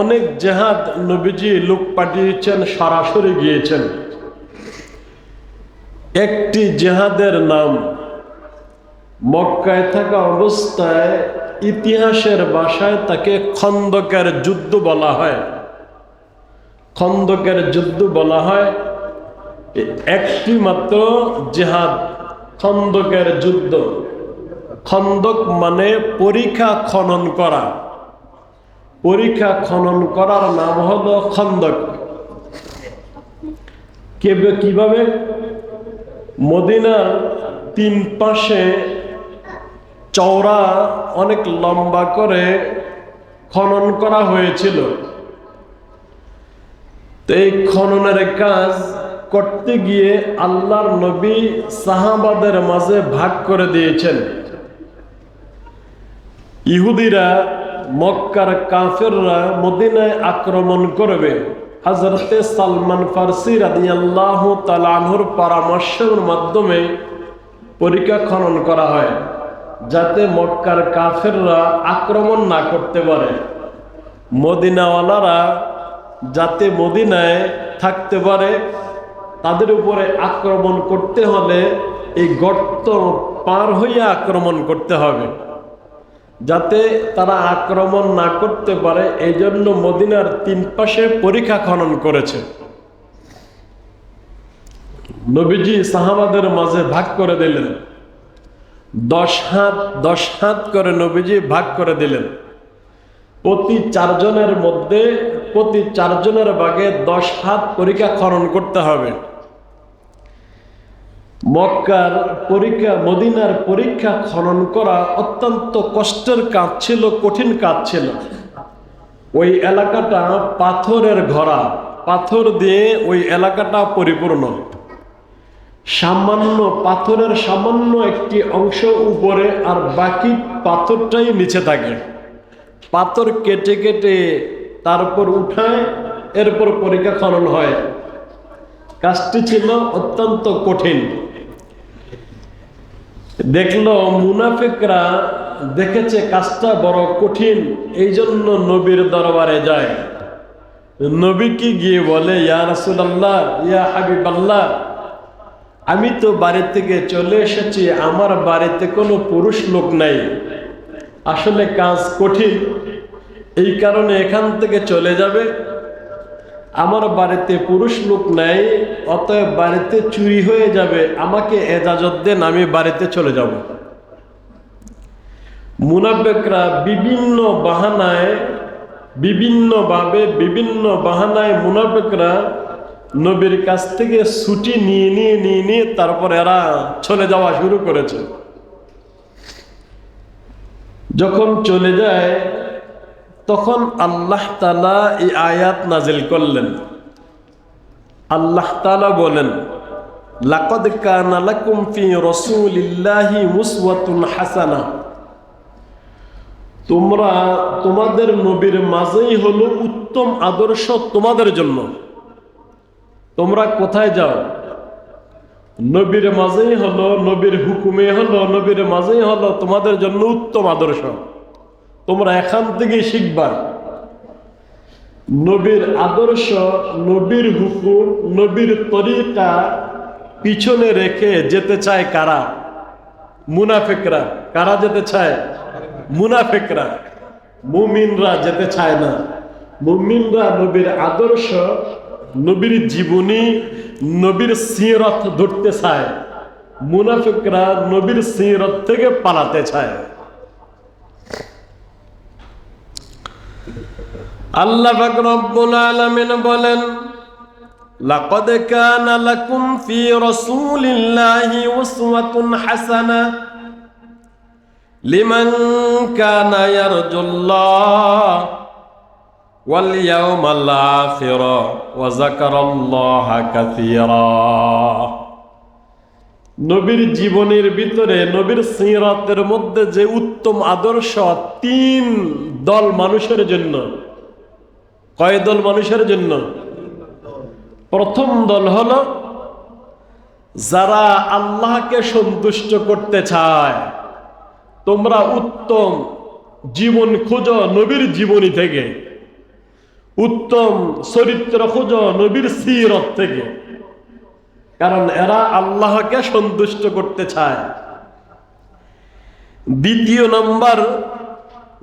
অনেক জেহাদ নবীজি লোক পাঠিয়েছেন, সরাসরি গিয়েছেন। একটি জেহাদের নাম মক্কায় থাকা অবস্থায় ইতিহাসের ভাষায় তাকে খন্দকের যুদ্ধ বলা হয়। খন্দকের যুদ্ধ বলা হয়। একটি মাত্র জেহাদ, খন্দকের যুদ্ধ। খন্দক মানে পরিখা খনন করা। পরিখা খনন করার নাম হলো খন্দক। কিভাবে? মদিনার তিন পাশে চওড়া অনেক লম্বা করে খনন করা হয়েছিল। তো এই খননের কাজ করতে গিয়ে আল্লাহর নবী সাহাবাদের মাঝে ভাগ করে দিয়েছেন। ইহুদিরা, মক্কার কাফেররা মদিনায় আক্রমণ করবে। হযরতে সালমান ফারসি রাদিয়াল্লাহু তাআলা আনহুর পরামর্শের মাধ্যমে পরিখা খনন করা হয়, যাতে মক্কার কাফেররা আক্রমণ না করতে পারে। মদিনাওয়ালারা যাতে মদিনায় থাকতে পারে, তাদের উপরে আক্রমণ করতে হলে এই গর্ত পার হয়ে আক্রমণ করতে হবে। যাতে তারা আক্রমণ না করতে পারে, এই জন্য মদিনার তিন পাশে পরিখা খনন করেছে। নবীজি সাহাবাদের মাঝে ভাগ করে দিলেন। 10 হাত 10 হাত করে নবীজি ভাগ করে দিলেন। প্রতি 4 জনের মধ্যে, প্রতি 4 জনের ভাগে 10 হাত পরিখা খনন করতে হবে। মক্কার পরীক্ষা, মদিনার পরীক্ষা খনন করা অত্যন্ত কষ্টের কাজ ছিল, কঠিন কাজ ছিল। ওই এলাকাটা পাথরের ঘরা, পাথর দিয়ে ওই এলাকাটা পরিপূর্ণ। সামান্য পাথরের সামান্য একটি অংশ উপরে আর বাকি পাথরটাই নিচে থাকে। পাথর কেটে কেটে তারপর উঠায়, এরপর পরীক্ষা খনন হয়। কাজটি ছিল অত্যন্ত কঠিন। দেখলো মুনাফিকরা, দেখেছে কাজটা বড় কঠিন, এই জন্য নবীর দরবারে যায়। নবীকে গিয়ে বলে, ইয়া রাসূলুল্লাহ, ইয়া হাবিবাল্লাহ, আমি তো বাড়ি থেকে চলে এসেছি, আমার বাড়িতে কোনো পুরুষ লোক নাই, আসলে কাজ কঠিন, এই কারণে এখান থেকে চলে যাবে। আমার বাড়িতে পুরুষ লোক নাই, অতএব বাড়িতে চুরি হয়ে যাবে, আমাকে এজাজত দেন, আমি বাড়িতে চলে যাব। মুনাফিকরা বিভিন্ন বাহানায়, বিভিন্নভাবে বিভিন্ন বাহানায় মুনাফিকরা নবীর কাছ থেকে ছুটি নিয়ে তারপর এরা চলে যাওয়া শুরু করেছে। যখন চলে যায়, তখন আল্লাহ তাআলা এই আয়াত নাজিল করলেন। আল্লাহ তাআলা বলেন, লাকাদ কানা লাকুম ফি রাসূলিল্লাহি উসওয়াতুন হাসানা, তোমরা তোমাদের নবীর মাঝেই হলো উত্তম আদর্শ তোমাদের জন্য। তোমরা কোথায় যাও? নবীর মাঝেই হলো, নবীর হুকুমে হলো, নবীর মাঝেই হলো তোমাদের জন্য উত্তম আদর্শ। তোমরা এখান থেকে শিখবা। নবীর আদর্শ, নবীর হুকুম, নবীর তরিকা পিছনে রেখে যেতে চায় কারা? মুনাফিকরা। কারা যেতে চায়? মুনাফিকরা। মুমিনরা যেতে চায় না। মুমিনরা নবীর আদর্শ, নবীর জীবনী, নবীর সিরাত ধরতে চায়। মুনাফিকরা নবীর সিরাত থেকে পালাতে চায়। আল্লাহ পাক রব্বুল আলামিন বলেন, লাকাদ কানা লাকুম ফি রাসূলিল্লাহি উসওয়াতুন হাসানা লিমান কানা ইয়ারজুল্লাহ ওয়াল ইয়াউমাল আখির ওয়া যাকারাল্লাহা কাসীরা। নবীর জীবনের ভিতরে, নবীর সিরাতের মধ্যে যে উত্তম আদর্শ 3 দল মানুষের জন্য। কয় দল মানুষের জন্য? প্রথম দল হলো যারা আল্লাহকে সন্তুষ্ট করতে চায়। তোমরা উত্তম জীবন খোঁজো নবীর জীবনী থেকে, উত্তম চরিত্র খোঁজো নবীর সিরত থেকে, কারণ এরা আল্লাহকে সন্তুষ্ট করতে চায়। দ্বিতীয় নম্বর,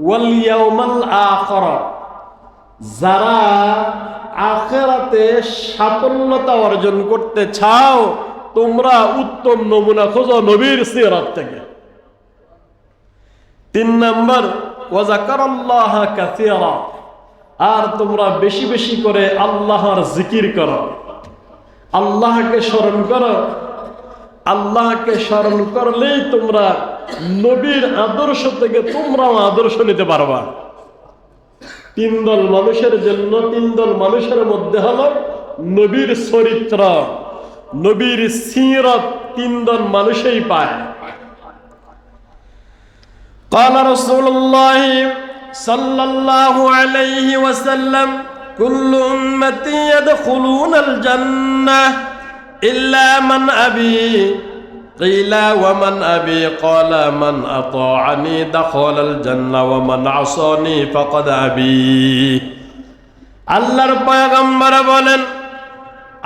ওয়াল ইয়াউমাল আখির, যারা আখিরাতে সাফল্যতা অর্জন করতে চাও তোমরা উত্তম নমুনা খোঁজো নবীর সিরাত থেকে। 3 নম্বর, ওয়া যাকারাল্লাহ কাসীরা, আর তোমরা বেশি বেশি করে আল্লাহর জিকির করো, আল্লাহকে স্মরণ করো। আল্লাহকে স্মরণ করলেই তোমরা নবীর আদর্শ থেকে তোমরাও আদর্শ নিতে পারবা। 3 দল মানুষের জন্য, 3 দল মানুষের মধ্যে হলো নবীর চরিত্র, নবীর সিরত 3 দল মানুষই পায়। قال رسول الله صلى الله عليه وسلم كل أمتي يدخلون الجنة إلا من أبي قيل ومن أبي قال من أطاعني دخل الجنة ومن عصاني فقد أبي আল্লাহর পয়গম্বর বলেন,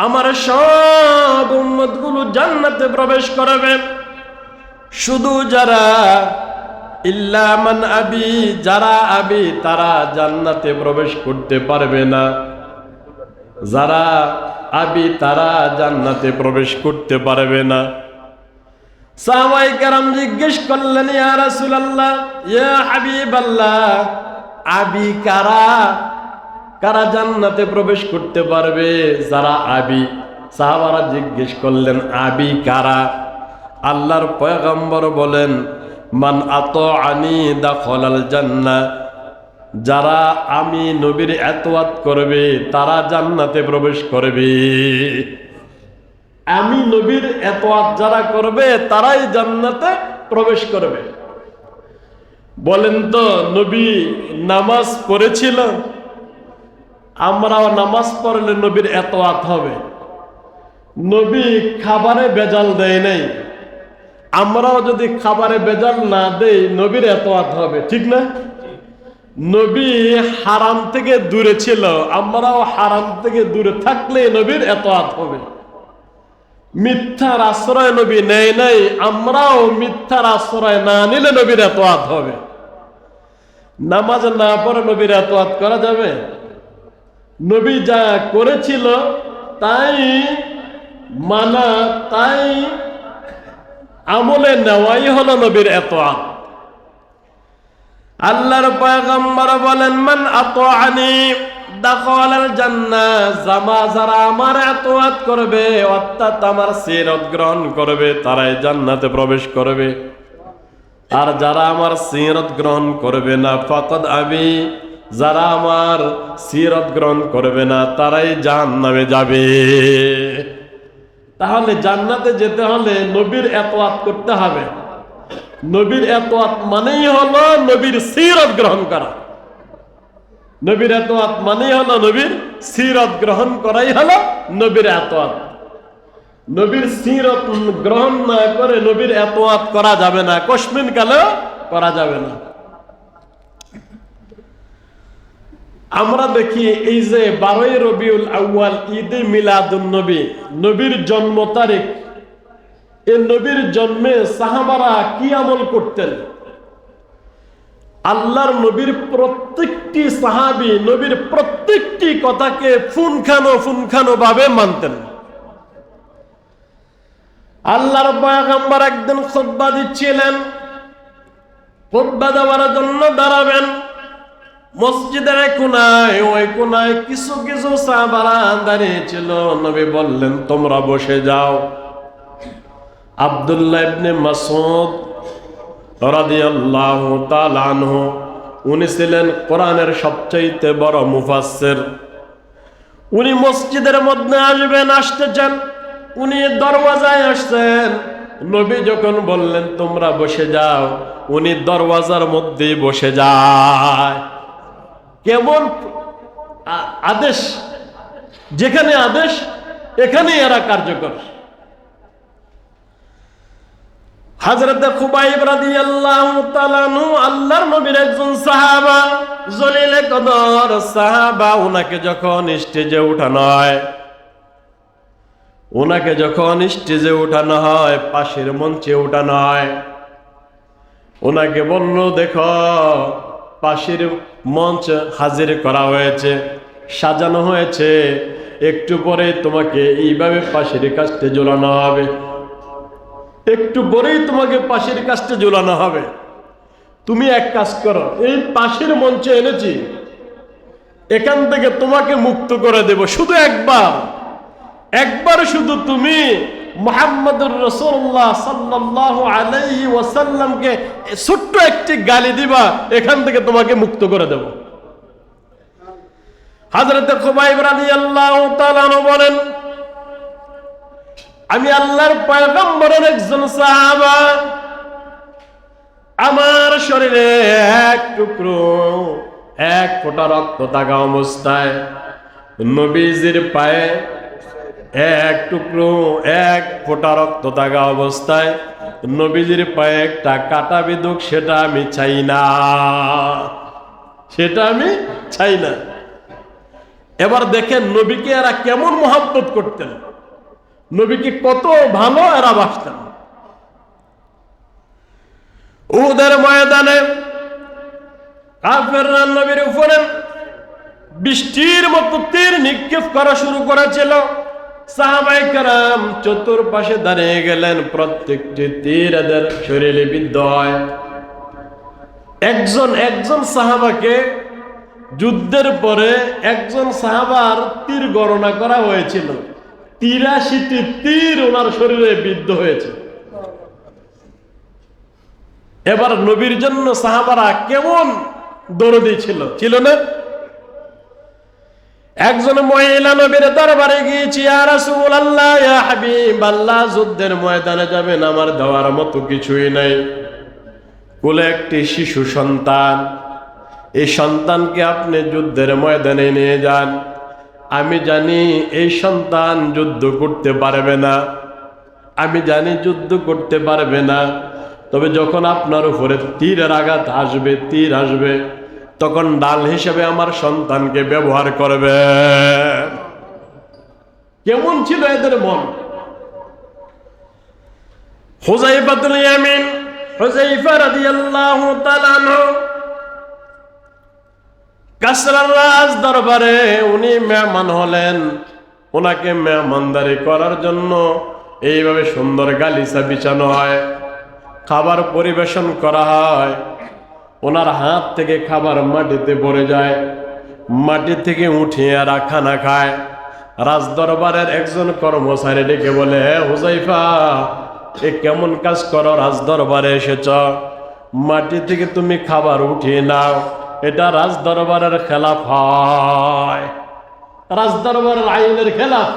আমার সব উম্মতগুলো জান্নাতে প্রবেশ করবে, শুধু যারা ইল্লা মান আবি, যারা আবি তারা জান্নাতে প্রবেশ করতে পারবে না। যারা আবি তারা জান্নাতে প্রবেশ করতে পারবে না। সাহাবায়ে কেরাম জিজ্ঞেস করলেন, ইয়া রাসূলুল্লাহ, ইয়া হাবিবাল্লাহ, আবি কারা, কারা জান্নাতে প্রবেশ করতে পারবে? যারা আবি। সাহাবারা জিজ্ঞেস করলেন, আবি কারা? আল্লাহর পয়গম্বর বলেন, মান আতাআনি দাখালাল জান্নাহ, যারা আমি নবীর ইতাআত করবে তারা জান্নাতে প্রবেশ করবে। আমি নবীর ইতাআত যারা করবে তারাই জান্নাতে প্রবেশ করবে। বলেন তো, নবী নামাজ পড়েছিল? আমরাও নামাজ পড়লে নবীর ইতাআত হবে। নবী খাবারে ভেজাল দেয় নাই, আমরাও যদি খাবারে ভেজাল না দেই নবীর ইতাআত হবে, ঠিক না? নবী হারাম থেকে দূরে ছিল, আমরাও হারাম থেকে দূরে থাকলে নবীর ইতাআত হবে। মিথ্যার আশ্রয় নবী নেয় নাই, আমরাও মিথ্যার আশ্রয় না নিলে নবীর ইতাআত হবে। নামাজ না পড়ে নবীর ইতাআত করা যাবে? নবী যা করেছিল তাই মানা, তাই আমলে নেওয়াই হলো নবীর ইতাআত। আল্লাহর পয়গম্বর বলেন, মান আতাআনি দাখালাল জান্নাহ, যারা আমার ইতাআত করবে অর্থাৎ আমার সিরাত গ্রহণ করবে তারাই জান্নাতে প্রবেশ করবে। আর যারা আমার সিরাত গ্রহণ করবে না, ফাকাদ আবি, যারা আমার সিরাত গ্রহণ করবে না তারাই জাহান্নামে যাবে। তাহলে জান্নাতে যেতে হলে নবীর ইতাআত করতে হবে। নবীর ইতাআত মানেই হলো নবীর সিরাত গ্রহণ করা। নবীর ইতাআত মানেই হলো নবীর সিরাত গ্রহণ করাই হলো নবীর ইতাআত। নবীর সিরাত গ্রহণ না করে নবীর ইতাআত করা যাবে না, কসমিন কালেও করা যাবে না। আমরা দেখি এই যে 12ই রবিউল আউয়াল, ঈদে মিলাদুন নবী, নবীর জন্ম তারিখ, এই নবীর জন্মে সাহাবারা কি আমল করতেন? আল্লাহর নবীর প্রত্যেকটি সাহাবী নবীর প্রত্যেকটি কথাকে পুঙ্খানো ভাবে মানতেন। আল্লাহর পয়গম্বর একদিন খুতবা দিচ্ছিলেন, খুতবা দেওয়ার জন্য দাঁড়াবেন, মসজিদের কোনায়, ওই কোনায় কিছু কিছু সাহাবারা দাঁড়িয়ে ছিল। নবী বললেন, তোমরা বসে যাও। আব্দুল্লাহ ইবনে মাসউদ রাদিয়াল্লাহু তাআলা আনহু, উনি ছিলেন কোরআনের সবচেয়ে বড় মুফাসসির। উনি মসজিদের মধ্যে আসতেছেন, উনি দরওয়াজায় আসছেন। নবী যখন বললেন তোমরা বসে যাও, উনি দরওয়াজার মধ্যে বসে যায়। কেমন আদেশ! যেখানে আদেশ এখানে এরা কার্যকর। হযরত খুবাইব রাদিয়াল্লাহু তাআলা আনহু আল্লাহর নবীর একজন সাহাবা, জলিলে কদর সাহাবা। ওনাকে যখন স্টেজে উঠানো হয়, পাশের মঞ্চে উঠানো হয়, ওনাকে বলল, দেখো পাশের মঞ্চ হাজির করা হয়েছে, সাজানো হয়েছে, একটু পরে তোমাকে এইভাবে পাশের কাস্টে ঝোলানো হবে, একটু পরেই তোমাকে পাশের কাস্টে ঝোলানো হবে। তুমি এক কাজ করো, এই পাশের মঞ্চে এনেছি, এখান থেকে তোমাকে মুক্ত করে দেব। শুধু একবার শুধু তুমি মুহাম্মদুর রাসূলুল্লাহ সাল্লাল্লাহু আলাইহি ওয়াসাল্লামকে ছোট্ট একটি গালি দিবা, এখান থেকে তোমাকে মুক্ত করে দেব। হযরত খুবাইব রাদিয়াল্লাহু তাআলা বলেন, আমি আল্লাহর পয়গম্বরের একজন সাহাবা, আমার শরীরে এক টুকরো এক ফোঁটা রক্ত থাকা অবস্থায় নবীজির পায়ে এক টুকরো এক ফোঁটা রক্ত থাকা অবস্থায় নবীজির পায়ে একটা কাটা বিঁধুক, সেটা আমি চাই না। এবার দেখেন নবীকে এরা কেমন মহব্বত করতেন, নবীকে কত ভালো এরা বাসতেন। উহুদের ময়দানে কাফেররা নবীর উপরে বৃষ্টির মতো তীর নিক্ষেপ করা শুরু করেছিল। সাহাবায়ে কেরাম চতুর্পাশে দাঁড়িয়ে গেলেন, প্রত্যেকটি তীর এদের শরীরে বিদ্ধ হয়। একজন সাহাবাকে যুদ্ধের পরে একজন সাহাবার তীর গণনা করা হয়েছিল, ৮৩টি তীর ওনার শরীরে বিদ্ধ হয়েছে। এবার নবীর জন্য সাহাবারা কেমন দরদি ছিল না? একজন মহিলা নবীর দরবারে গিয়েছি, ইয়া রাসূলুল্লাহ, ইয়া হাবিবাল্লাহ, যুদ্ধের ময়দানে যাবেন, আমার দেওয়ার মতো কিছুই নাই। কোলে একটি শিশু সন্তান, এই সন্তানকে আপনি যুদ্ধের ময়দানে নিয়ে যান। আমি জানি এই সন্তান যুদ্ধ করতে পারবে না, তবে যখন আপনার উপরে তীরের আঘাত আসবে, তখন ডাল হিসেবে আমার সন্তানকে ব্যবহার করবে। কেমন ছিল এদের মন? হুযায়ফাতুল ইয়ামিন, হুযায়ফা রাদিয়াল্লাহু তাআলা আনহু কাসরার রাজ দরবারে উনি মেহমান হলেন। ওনাকে মেহমানদারি করার জন্য এইভাবে সুন্দর গালিচা বিছানো হয়, খাবার পরিবেশন করা হয়। ওনার হাত থেকে খাবার মাটিতে পড়ে যায়, মাটি থেকে উঠিয়ে এরা খানা খায়। রাজদরবারের একজন কর্মচারী ডেকে বলে, হে হুযায়ফা, এ কেমন কাজ করো? রাজদরবারে এসেছ, মাটি থেকে তুমি খাবার উঠিয়ে নাও, এটা রাজদরবারের খেলাফ হয়, রাজদরবারের আইনের খেলাফ।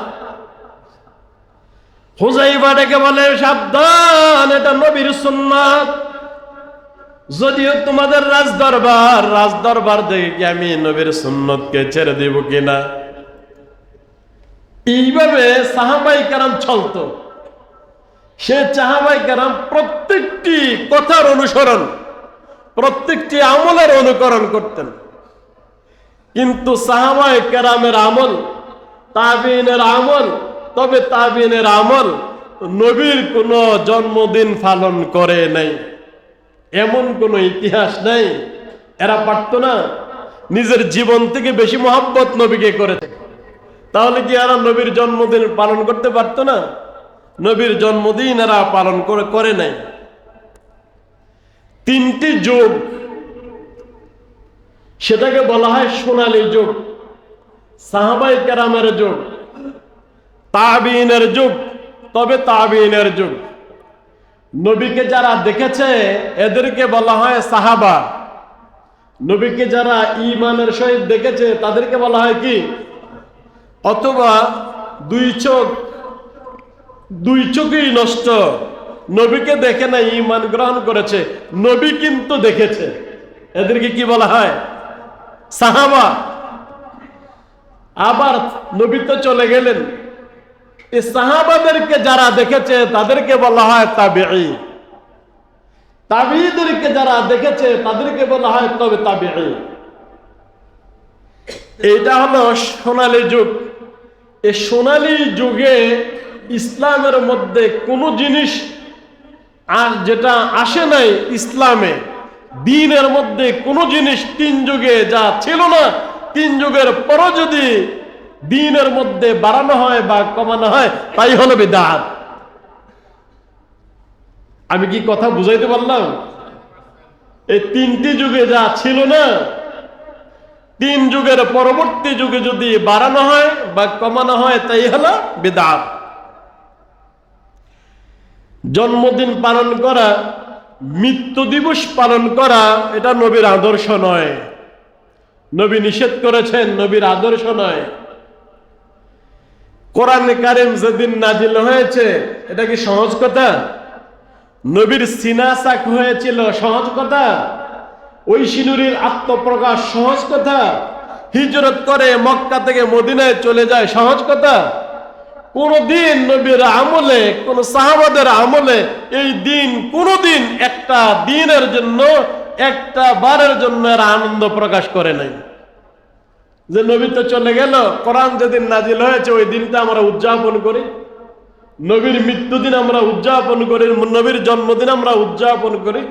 হুযায়ফা ডেকে বলে, সাবধান, এটা নবীর সুন্নাত। যদিও তোমাদের রাজদরবার দেখে কি আমি নবীর সুন্নতকে ছেড়ে দিব কিনা? এইভাবে সাহাবায়ে কেরাম চলতো। সে সাহাবায়ে কেরাম প্রত্যেকটি কথার অনুসরণ, প্রত্যেকটি আমলের অনুকরণ করতেন। কিন্তু সাহাবায়ে কেরামের আমল, তাবিঈনের আমল, তবে তাবিঈনের আমল নবীর কোনো জন্মদিন পালন করে নাই, এমন কোন ইতিহাস নাই। এরা পারত না, নিজের জীবন থেকে বেশি মহব্বত নবীকে করেছে। তাহলে কি এরা নবীর জন্মদিন পালন করতে পারত না? নবীর জন্মদিন এরা পালন করে নাই। 3টি যুগ, সেটাকে বলা হয় সোনালী যুগ। সাহাবায়ে কেরামের যুগ, তাবিঈনের যুগ, তবে তাবিঈনের যুগ। নবীকে যারা দেখেছে এদেরকে বলা হয় সাহাবা। নবীকে যারা ঈমানের সহিত দেখেছে তাদেরকে বলা হয় কি? অথবা দুই চোখই নষ্ট, নবীকে দেখে না, ঈমান গ্রহণ করেছে, নবী কিন্তু দেখেছে, এদেরকে কি বলা হয়? সাহাবা। আবার নবী তো চলে গেলেন, এই সাহাবাদেরকে যারা দেখেছে তাদেরকে বলা হয় তাবিঈ। তাবিঈদেরকে যারা দেখেছে তাদেরকে বলা হয় তবে তাবিঈ। এটা হলো সোনালী যুগ। এই সোনালী যুগে ইসলামের মধ্যে কোনো জিনিস আর যেটা আসে নাই ইসলামে, দ্বীনের মধ্যে কোনো জিনিস তিন যুগে যা ছিল না, তিন যুগের পরও যদি দ্বীনের মধ্যে বাড়ানো হয় বা কমানো হয় তাই হলো বিদআত। আমি কি কথা বুঝাইতে পারলাম? এই তিনটি যুগে যা ছিল না, তিন যুগের পরবর্তী যুগে যদি বাড়ানো হয় বা কমানো হয় তাই হলো বিদআত। জন্মদিন পালন করা, মৃত্যু দিবস পালন করা এটা নবীর আদর্শ নয়। নবী নিষেধ করেছেন, নবীর আদর্শ নয়। কোরআনে কারিম যেদিন নাজিল হয়েছে এটা কি সহজ কথা? নবীর সিনা চাক হয়েছিল সহজ কথা? ঐশী নূরীর আত্মপ্রকাশ সহজ কথা? হিজরত করে মক্কা থেকে মদিনায় চলে যায় সহজ কথা? কোনদিন নবীর আমলে, কোন সাহাবাদের আমলে এই দিন কোনদিন একটা দিনের জন্য, একটা বারের জন্য এরা আনন্দ প্রকাশ করে নাই যে নবী তো চলে গেল, কোরআন যেদিন নাজিল হয়েছে ওই দিনটা আমরা উদযাপন করি, নবীর মৃত্যুদিন আমরা উদযাপন করি, নবীর জন্মদিন আমরা উদযাপন করি।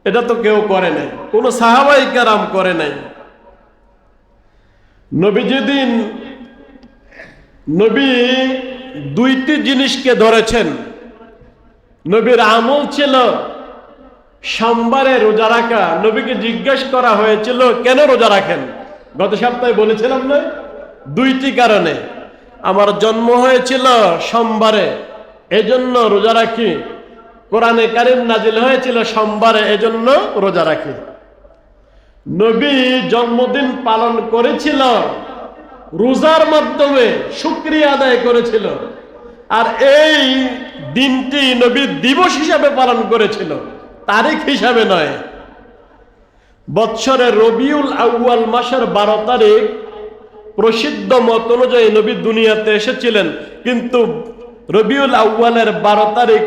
এটা তো কেউ করে নাই, কোন সাহাবাই কেরাম করে নাই। নবী যেদিন, নবী দুইটি জিনিসকে ধরেছেন। নবীর আমল ছিল সোমবারে রোজা রাখা। নবীকে জিজ্ঞেস করা হয়েছিল কেন রোজা রাখেন? গত সপ্তাহে বলেছিলাম না, দুইটি কারণে। আমার জন্ম হয়েছিল সোমবারে, এজন্য রোজা রাখি। কোরআনে কারিম নাজিল হয়েছিল সোমবারে, এজন্য রোজা রাখি। নবী জন্মদিন পালন করেছিল রোজার মাধ্যমে, শুকরিয়া আদায় করেছিল। আর এই দিনটি নবীর দিবস হিসাবে পালন করেছিল, তারিখ হিসাবে নয়। বৎসরের রবিউল আউয়াল মাসের 12 তারিখ প্রসিদ্ধ মত অনুযায়ী নবী দুনিয়াতে এসেছিলেন, কিন্তু রবিউল আউয়ালের 12 তারিখ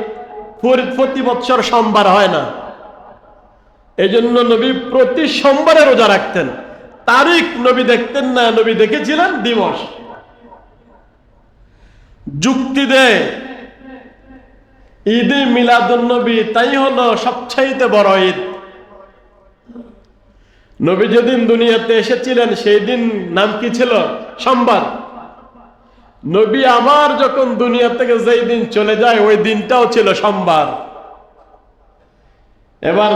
প্রতি বৎসর সোমবার হয় না। এই জন্য নবী প্রতি সোমবারে রোজা রাখতেন। তারিখ নবী দেখতেন না, নবী দেখেছিলেন দিবস। যুক্তি দেয় ঈদে মিলাদুন নবী তাই হলো সবচাইতে বড় ঈদ। নবী যেদিন দুনিয়াতে এসেছিলেন সেই দিন নাম কি ছিল? সোমবার। নবী আবার যখন দুনিয়া থেকে যেই দিন চলে যায় ওই দিনটাও ছিল সোমবার। এবার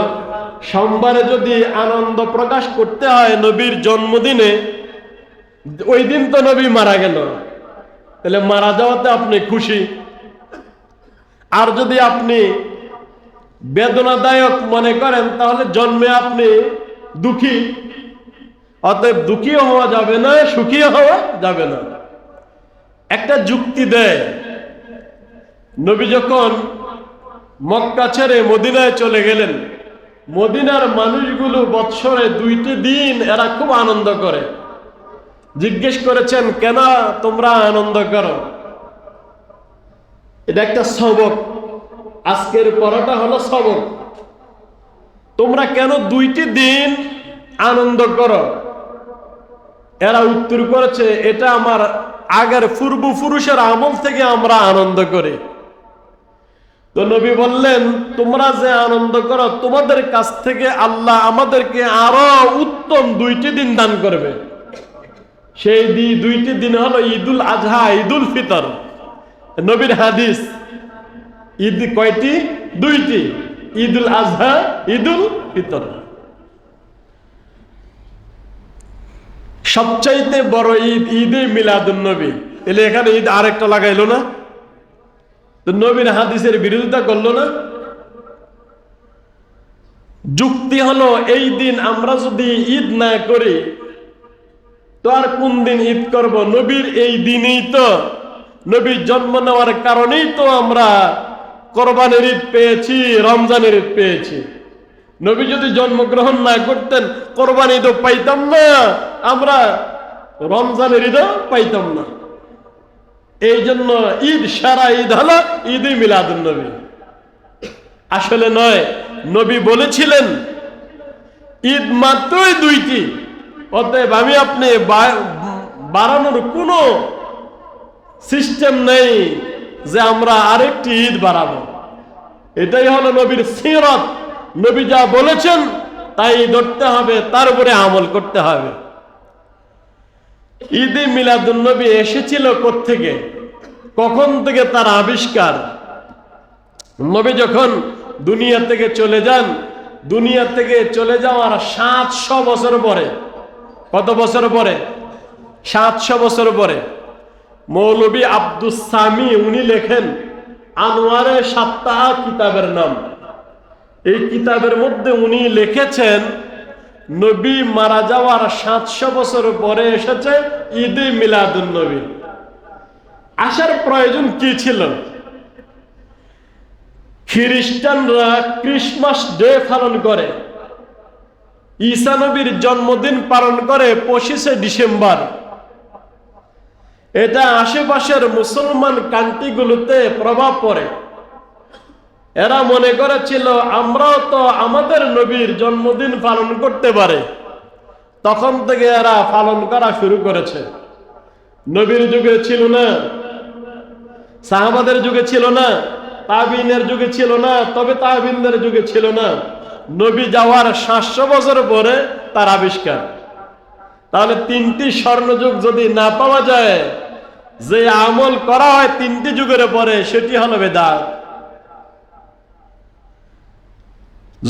সোমবারে যদি আনন্দ প্রকাশ করতে হয় নবীর জন্মদিনে, ওই দিন তো নবী মারা গেল, তাহলে মারা যাওয়াতে আপনি খুশি। আর যদি আপনি বেদনাদায়ক মনে করেন তাহলে জন্মে আপনি দুঃখী। অতএব দুঃখীও হওয়া যাবে না, সুখীও হওয়া যাবে না। একটা যুক্তি দেয়, নবী যখন মক্কা ছেড়ে মদিনায় চলে গেলেন, মদিনার মানুষগুলো বৎসরে 2টি দিন এরা খুব আনন্দ করে। জিজ্ঞেস করেছেন কেন তোমরা আনন্দ করো? এটা একটা সবক, আজকের পড়াটা হলো সবক। তোমরা কেন 2টি দিন আনন্দ করো? এরা উত্তর করেছে এটা আমার আগের পূর্বপুরুষের আমল থেকে আমরা আনন্দ করি। তো নবী বললেন তোমরা যে আনন্দ করো তোমাদের কাছ থেকে আল্লাহ আমাদেরকে আরো উত্তম 2টি দিন দান করবে। সেই 2টি দিন হলো ঈদুল আজহা, ঈদুল ফিতর। নবীর হাদিস, ঈদ কয়টি? 2টি, ঈদুল আজহা, ঈদুল ফিতর। সবচাইতে বড় ঈদ ঈদে মিলাদুন নবী। এলে এখানে ঈদ আরেকটা লাগাইলো না? তো নবীর হাদিসের বিরোধিতা করলো না? যুক্তি হলো এই দিন আমরা যদি ঈদ না করি তো আর কোন দিন ঈদ করব? নবীর এই দিনেই তো, নবীর জন্ম নেওয়ার কারণেই তো আমরা কোরবানির ঈদ পেয়েছি, রমজানের ঈদ পেয়েছি। নবী যদি জন্মগ্রহণ না করতেন কোরবানি ঈদও পাইতাম না, আমরা রমজানের ঈদও পাইতাম না। এই জন্য ঈদ, সারা ঈদ হলো ঈদে মিলাদুন নবী। আসলে নয়, নবী বলেছিলেন ঈদ মাত্রই দুইটি, অতএব আমি আপনি বাড়ানোর কোনো সিস্টেম নেই যে আমরা আরেকটি ঈদ বাড়াবো। এটাই হলো নবীর সিরাত। নবী যা বলেছেন তাই ধরতে হবে, তার উপরে আমল করতে হবে। ঈদে মিলাদুন নবী এসেছিল কোত্থেকে, কখন থেকে তার আবিষ্কার? নবী যখন দুনিয়া থেকে চলে যান, দুনিয়া থেকে চলে যাওয়ার 700 বছর পরে, কত বছর পরে? 700 বছর পরে মৌলভী আব্দুস সামি উনি লেখেন আনোয়ারে সাত্তাহ কিতাবের নাম। এই কিতাবের মধ্যে উনি লিখেছেন নবী মারা যাওয়ার 700 বছর পরে এসেছে ঈদে মিলাদুন নবী। আসার প্রয়োজন কি ছিল? খ্রিস্টানরা ক্রিসমাস ডে পালন করে, ঈসা নবীর জন্মদিন পালন করে 25শে ডিসেম্বর। এটা আশেপাশের মুসলমান কান্ট্রিগুলোতে প্রভাব পড়ে। এরা মনে করেছিল আমরাও তো আমাদের নবীর জন্মদিন পালন করতে পারে। তখন থেকে এরা পালন করা শুরু করেছে। নবীর যুগে ছিল না, সাহাবাদের যুগে ছিল না, তাবিনের যুগে ছিল না, তবে তাবিনদের যুগে ছিল না। নবী যাওয়ার 700 বছর পরে তার আবিষ্কার। তাহলে 3টি স্বর্ণযুগ যদি না পাওয়া যায়, যে আমল করা হয় 3টি যুগের পরে, সেটি হলো বেদাত।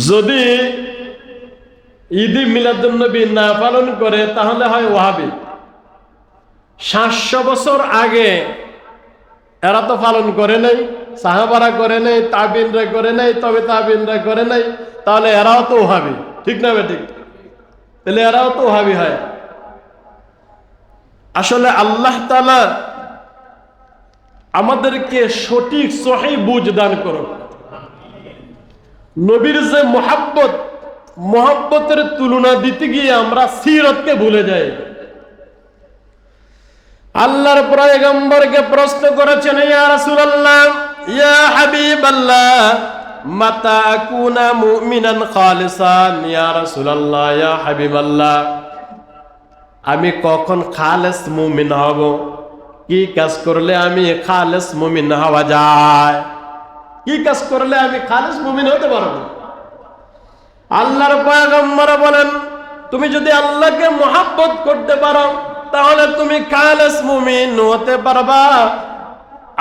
যদি ঈদ মিলাদুন নবী না পালন করে তাহলে হয় ওয়াহাবি। 700 বছর আগে এরা তো পালন করে নাই, সাহাবারা করে নাই, তাবিনরা করে নাই, তবে তাবিনরা করে নাই, তাহলে এরাও তো ওয়াহাবি, ঠিক না বেঠিক? তাহলে এরাও তো ওয়াহাবি হয়। আসলে আল্লাহ তাআলা আমাদেরকে সঠিক সহিহ বুঝ দান করুন। নবীর যে মোহাব্বতের তুলনা দিতে গিয়ে আমরা সিরতকে ভুলে যাই। আল্লাহর পয়গম্বরকে প্রশ্ন করেছেন, ইয়া রাসূলুল্লাহ, ইয়া হাবিবাল্লাহ, মাতা আকুনা মুমিনান খালিসান? ইয়া রাসূলুল্লাহ, ইয়া হাবিবাল্লাহ, আমি কখন খালেস মুমিন হব? কি কাজ করলে আমি খালেস মুমিন হওয়া যায়? কি কাজ করলে আমি খালেস মুমিন হতে পারবো? আল্লাহর পয়গম্বর বলেন, তুমি যদি আল্লাহকে মুহাব্বত করতে পারো তাহলে তুমি খালেস মুমিন হতে পারবা।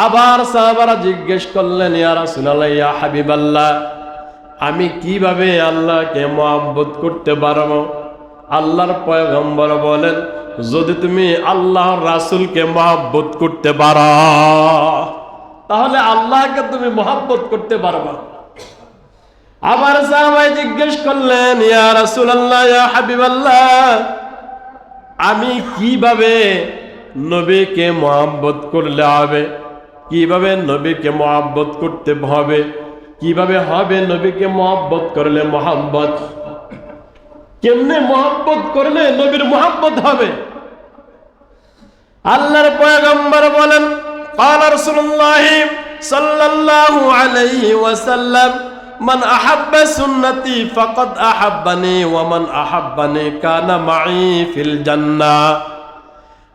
আবার সাহাবারা জিজ্ঞেস করলেন, ইয়া রাসূলুল্লাহ, ইয়া হাবিবাল্লাহ, আমি কিভাবে আল্লাহকে মুহাব্বত করতে পারবো? আল্লাহর পয়গম্বর বলেন, যদি তুমি আল্লাহর রাসূলকে মুহাব্বত করতে পারো তাহলে আল্লাহকে তুমি মুহাব্বত করতে পারবা। আবার সাহাবায়ে জিজ্ঞেস করলেন, ইয়া রাসূলুল্লাহ, ইয়া হাবিবাল্লাহ, আমি কিভাবে নবীকে মুহাব্বত করলে হবে? কিভাবে নবীকে মুহাব্বত করতে হবে? কিভাবে হবে নবীকে মুহাব্বত করলে মুহাব্বত? কেমনে মুহাব্বত করলে নবীর মুহাব্বত হবে? আল্লাহর পয়গম্বর বলেন, ক্বালা রাসূলুল্লাহ সাল্লাল্লাহু আলাইহি ওয়াসাল্লাম, মান আহাব্বা সুন্নতি ফাকাদ আহাব্বানি ওয়া মান আহাব্বানি কানা মাই ফিল জান্নাহ।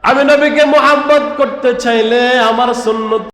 আমি নবীকে মুহাব্বত করতে চাইলে আমার সুন্নত